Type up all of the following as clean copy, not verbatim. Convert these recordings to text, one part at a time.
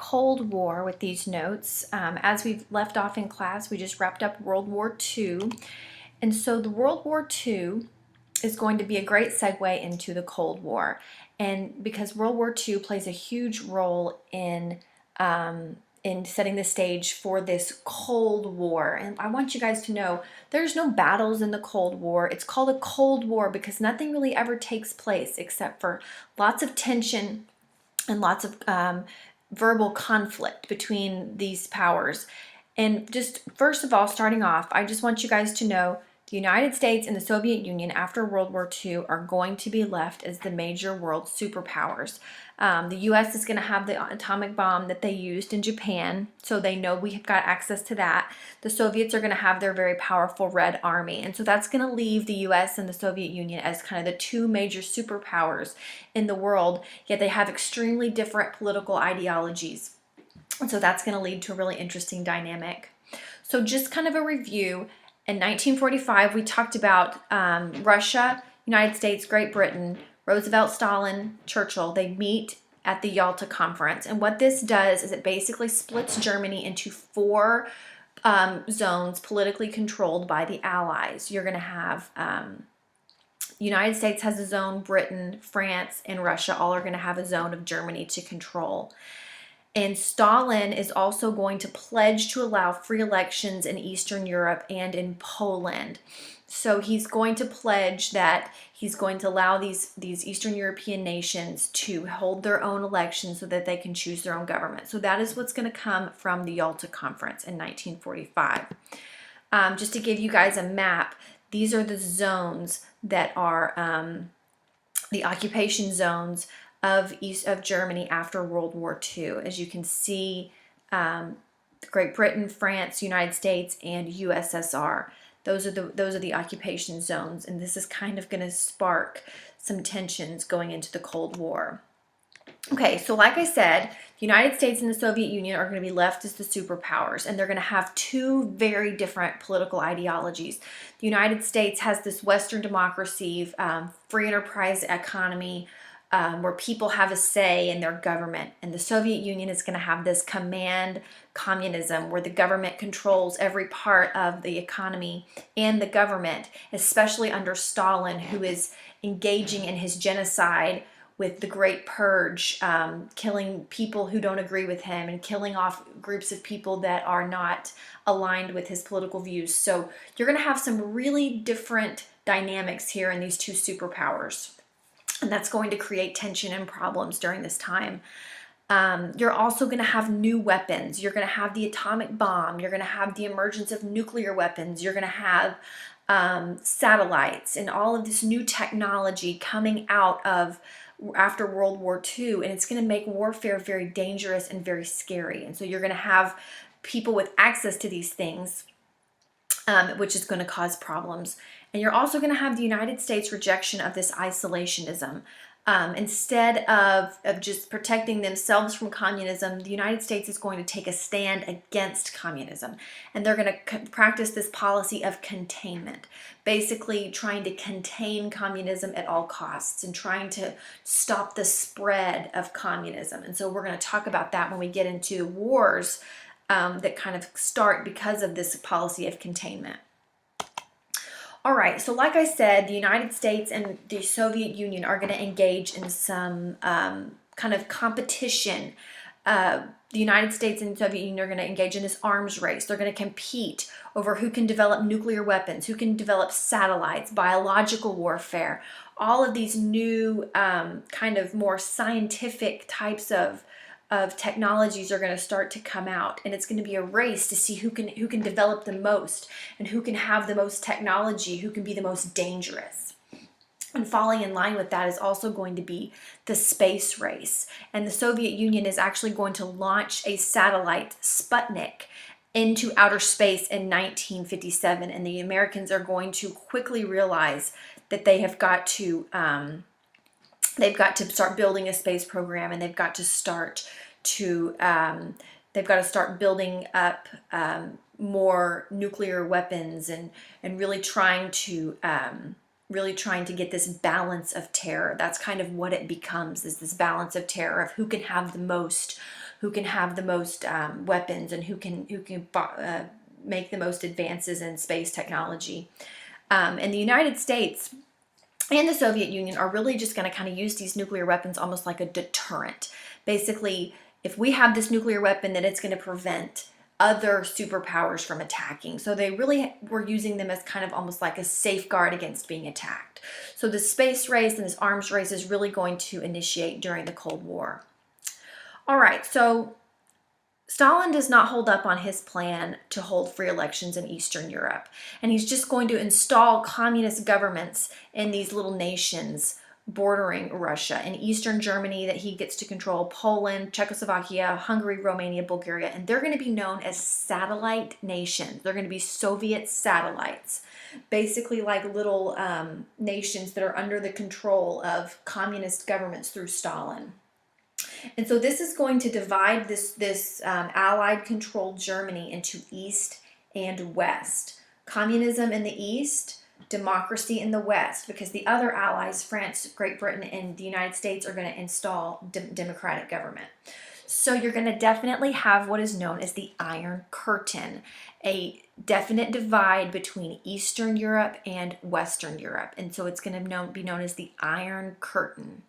Cold War with these notes. As we've left off in class, we just wrapped up World War II. And so the World War II is going to be a great segue into the Cold War. And because World War II plays a huge role in setting the stage for this Cold War. And I want you guys to know there's no battles in the Cold War. It's called a Cold War because nothing really ever takes place except for lots of tension and lots of verbal conflict between these powers. And just first of all, starting off, I just want you guys to know the United States and the Soviet Union after World War II are going to be left as the major world superpowers. The U.S. is going to have the atomic bomb that they used in Japan, so they know we have got access to that. The Soviets are going to have their very powerful Red Army, and so that's going to leave the U.S. and the Soviet Union as kind of the two major superpowers in the world, yet they have extremely different political ideologies. And so that's going to lead to a really interesting dynamic. So just kind of a review. In 1945, we talked about Russia, United States, Great Britain, Roosevelt, Stalin, Churchill. They meet at the Yalta Conference. And what this does is it basically splits Germany into four zones politically controlled by the Allies. You're going to have United States has a zone, Britain, France, and Russia all are going to have a zone of Germany to control. And Stalin is also going to pledge to allow free elections in Eastern Europe and in Poland. So he's going to pledge that he's going to allow these Eastern European nations to hold their own elections so that they can choose their own government. So that is what's going to come from the Yalta Conference in 1945. Just to give you guys a map, these are the zones that are the occupation zones of Germany after World War II. As you can see, Great Britain, France, United States, and USSR. Those are the occupation zones, and this is kind of going to spark some tensions going into the Cold War. Okay, so like I said, the United States and the Soviet Union are going to be left as the superpowers, and they're going to have two very different political ideologies. The United States has this Western democracy, free enterprise economy, where people have a say in their government. And the Soviet Union is going to have this command communism where the government controls every part of the economy and the government, especially under Stalin, who is engaging in his genocide with the Great Purge, killing people who don't agree with him and killing off groups of people that are not aligned with his political views. So you're going to have some really different dynamics here in these two superpowers. And that's going to create tension and problems during this time. You're also going to have new weapons. You're going to have the atomic bomb. You're going to have the emergence of nuclear weapons. You're going to have satellites and all of this new technology coming out of after World War II. And it's going to make warfare very dangerous and very scary. And so you're going to have people with access to these things, which is going to cause problems. And you're also going to have the United States rejection of this isolationism. Instead of just protecting themselves from communism, the United States is going to take a stand against communism. And they're going to practice this policy of containment, basically trying to contain communism at all costs and trying to stop the spread of communism. And so we're going to talk about that when we get into wars that kind of start because of this policy of containment. All right, so like I said, the United States and the Soviet Union are going to engage in some kind of competition. The United States and the Soviet Union are going to engage in this arms race. They're going to compete over who can develop nuclear weapons, who can develop satellites, biological warfare, all of these new kind of more scientific types of technologies are going to start to come out, and it's going to be a race to see who can develop the most and who can have the most technology, who can be the most dangerous. And falling in line with that is also going to be the space race. And the Soviet Union is actually going to launch a satellite, Sputnik, into outer space in 1957, and the Americans are going to quickly realize that they've got to start building a space program, and they've got to start building up more nuclear weapons and really trying to get this balance of terror. That's kind of what it becomes, is this balance of terror of who can have the most who can have the most weapons and who can make the most advances in space technology. And the United States and the Soviet Union are really just going to kind of use these nuclear weapons almost like a deterrent. Basically, if we have this nuclear weapon, then it's going to prevent other superpowers from attacking. So they really were using them as kind of almost like a safeguard against being attacked. So the space race and this arms race is really going to initiate during the Cold War. All right, so Stalin does not hold up on his plan to hold free elections in Eastern Europe, and he's just going to install communist governments in these little nations bordering Russia. In Eastern Germany that he gets to control, Poland, Czechoslovakia, Hungary, Romania, Bulgaria, and they're going to be known as satellite nations. They're going to be Soviet satellites, basically like little nations that are under the control of communist governments through Stalin. And so this is going to divide this Allied-controlled Germany into East and West. Communism in the East, democracy in the West, because the other allies, France, Great Britain, and the United States, are going to install democratic government. So you're going to definitely have what is known as the Iron Curtain, a definite divide between Eastern Europe and Western Europe. And so it's going to be known as the Iron Curtain.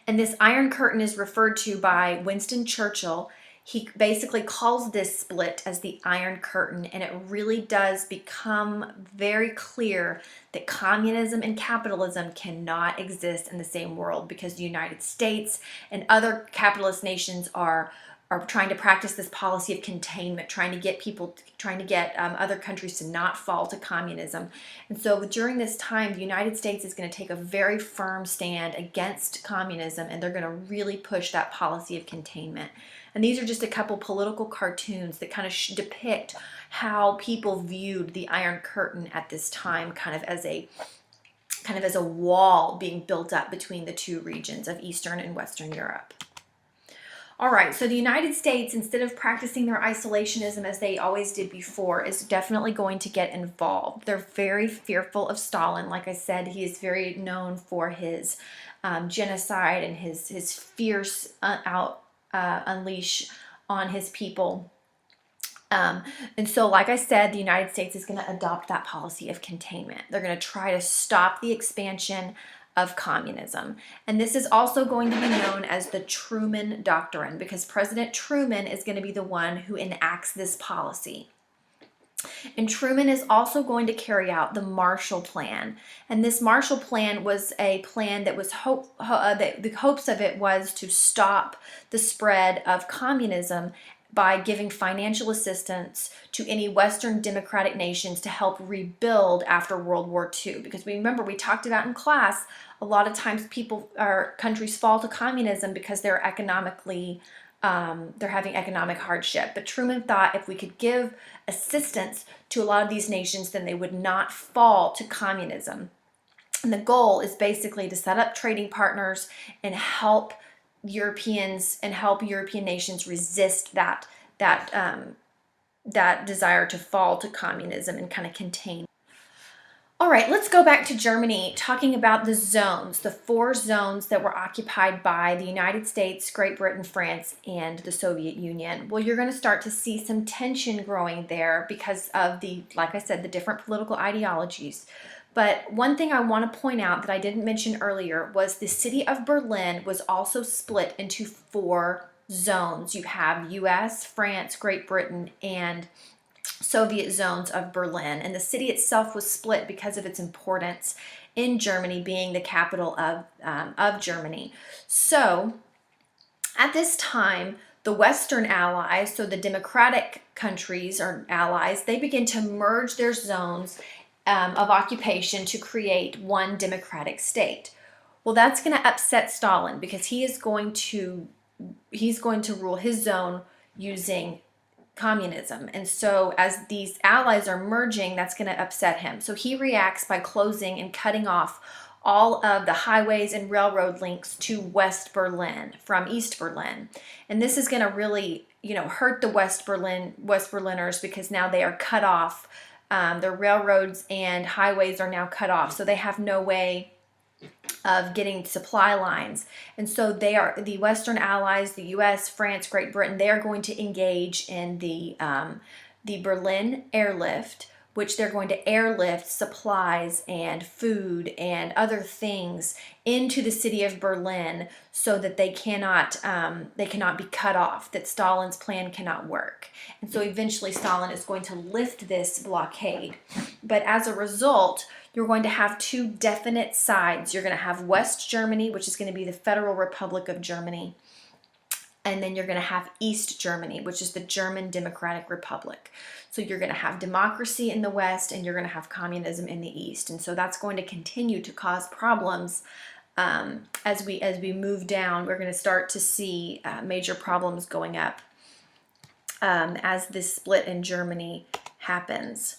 And this Iron Curtain is referred to by Winston Churchill. He basically calls this split as the Iron Curtain, and it really does become very clear that communism and capitalism cannot exist in the same world, because the United States and other capitalist nations are trying to practice this policy of containment, trying to get other countries to not fall to communism. And so during this time, the United States is going to take a very firm stand against communism, and they're going to really push that policy of containment. And these are just a couple political cartoons that kind of depict how people viewed the Iron Curtain at this time, kind of as a wall being built up between the two regions of Eastern and Western Europe. All right, so the United States, instead of practicing their isolationism as they always did before, is definitely going to get involved. They're very fearful of Stalin. Like I said, he is very known for his genocide and his fierce unleash on his people. And so, like I said, the United States is going to adopt that policy of containment. They're going to try to stop the expansion of communism. And this is also going to be known as the Truman Doctrine, because President Truman is going to be the one who enacts this policy. And Truman is also going to carry out the Marshall Plan. And this Marshall Plan was a plan that was the hopes of it was to stop the spread of communism by giving financial assistance to any Western democratic nations to help rebuild after World War II. Because remember, we talked about in class, a lot of times countries fall to communism because they're having economic hardship. But Truman thought if we could give assistance to a lot of these nations, then they would not fall to communism. And the goal is basically to set up trading partners and help European nations resist that desire to fall to communism and kind of contain. All right, let's go back to Germany, talking about the zones, the 4 zones that were occupied by the United States, Great Britain, France, and the Soviet Union. Well, you're going to start to see some tension growing there because of like I said, the different political ideologies. But one thing I want to point out that I didn't mention earlier was the city of Berlin was also split into 4 zones. You have US, France, Great Britain, and Soviet zones of Berlin. And the city itself was split because of its importance in Germany, being the capital of Germany. So at this time, the Western allies, so the democratic countries or allies, they begin to merge their zones of occupation to create one democratic state. Well, that's going to upset Stalin because he's going to rule his zone using communism. And so as these allies are merging, that's going to upset him. So he reacts by closing and cutting off all of the highways and railroad links to West Berlin from East Berlin. And this is going to really, hurt the West Berliners because now they are cut off. Their railroads and highways are now cut off. So they have no way of getting supply lines. And so the Western allies, the US, France, Great Britain, they are going to engage in the Berlin airlift, which they're going to airlift supplies and food and other things into the city of Berlin so that they cannot be cut off, that Stalin's plan cannot work. And so eventually Stalin is going to lift this blockade. But as a result, you're going to have two definite sides. You're going to have West Germany, which is going to be the Federal Republic of Germany. And then you're going to have East Germany, which is the German Democratic Republic. So you're going to have democracy in the West and you're going to have communism in the East. And so that's going to continue to cause problems as we move down. We're going to start to see major problems going up as this split in Germany happens.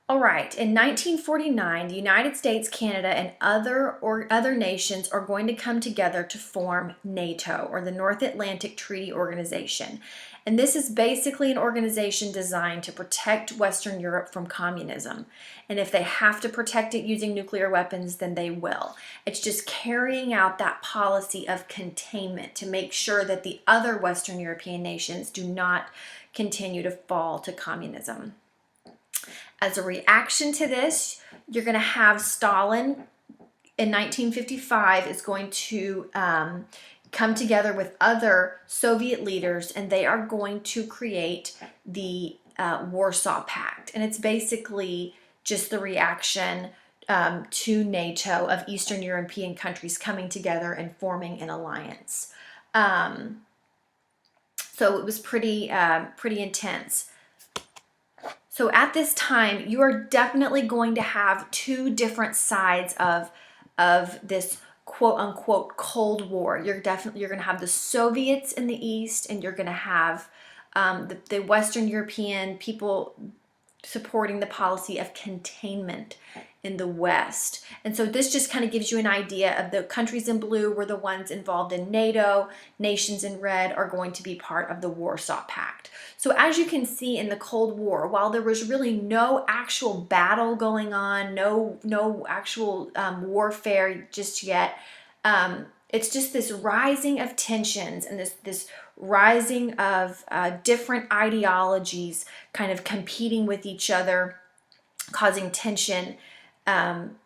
All right, in 1949, the United States, Canada, and other nations are going to come together to form NATO, or the North Atlantic Treaty Organization. And this is basically an organization designed to protect Western Europe from communism. And if they have to protect it using nuclear weapons, then they will. It's just carrying out that policy of containment to make sure that the other Western European nations do not continue to fall to communism. As a reaction to this, you're going to have Stalin in 1955 is going to come together with other Soviet leaders, and they are going to create the Warsaw Pact. And it's basically just the reaction to NATO of Eastern European countries coming together and forming an alliance. So it was pretty intense. So at this time, you are definitely going to have two different sides of this quote unquote Cold War. You're going to have the Soviets in the East, and you're going to have the Western European people supporting the policy of containment in the West. And so this just kind of gives you an idea of the countries in blue were the ones involved in NATO. Nations in red are going to be part of the Warsaw Pact. So as you can see in the Cold War, while there was really no actual battle going on, no actual warfare just yet, it's just this rising of tensions and this rising of different ideologies kind of competing with each other, causing tension,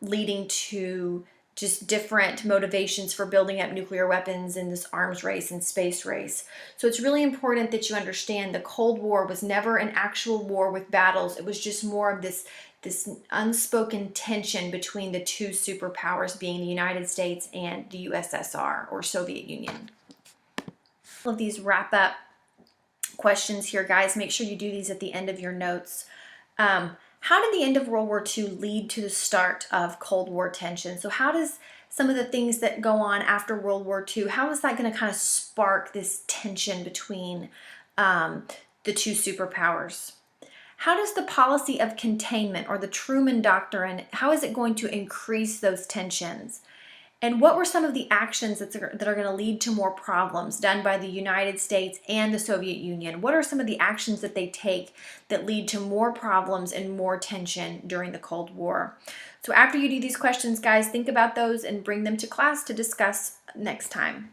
leading to just different motivations for building up nuclear weapons in this arms race and space race. So it's really important that you understand the Cold War was never an actual war with battles. It was just more of this unspoken tension between the two superpowers, being the United States and the USSR, or Soviet Union. All of these wrap up questions here, guys. Make sure you do these at the end of your notes. How did the end of World War II lead to the start of Cold War tension? So how does some of the things that go on after World War II, how is that going to kind of spark this tension between the two superpowers? How does the policy of containment, or the Truman Doctrine, how is it going to increase those tensions? And what were some of the actions that are going to lead to more problems done by the United States and the Soviet Union? What are some of the actions that they take that lead to more problems and more tension during the Cold War? So after you do these questions, guys, think about those and bring them to class to discuss next time.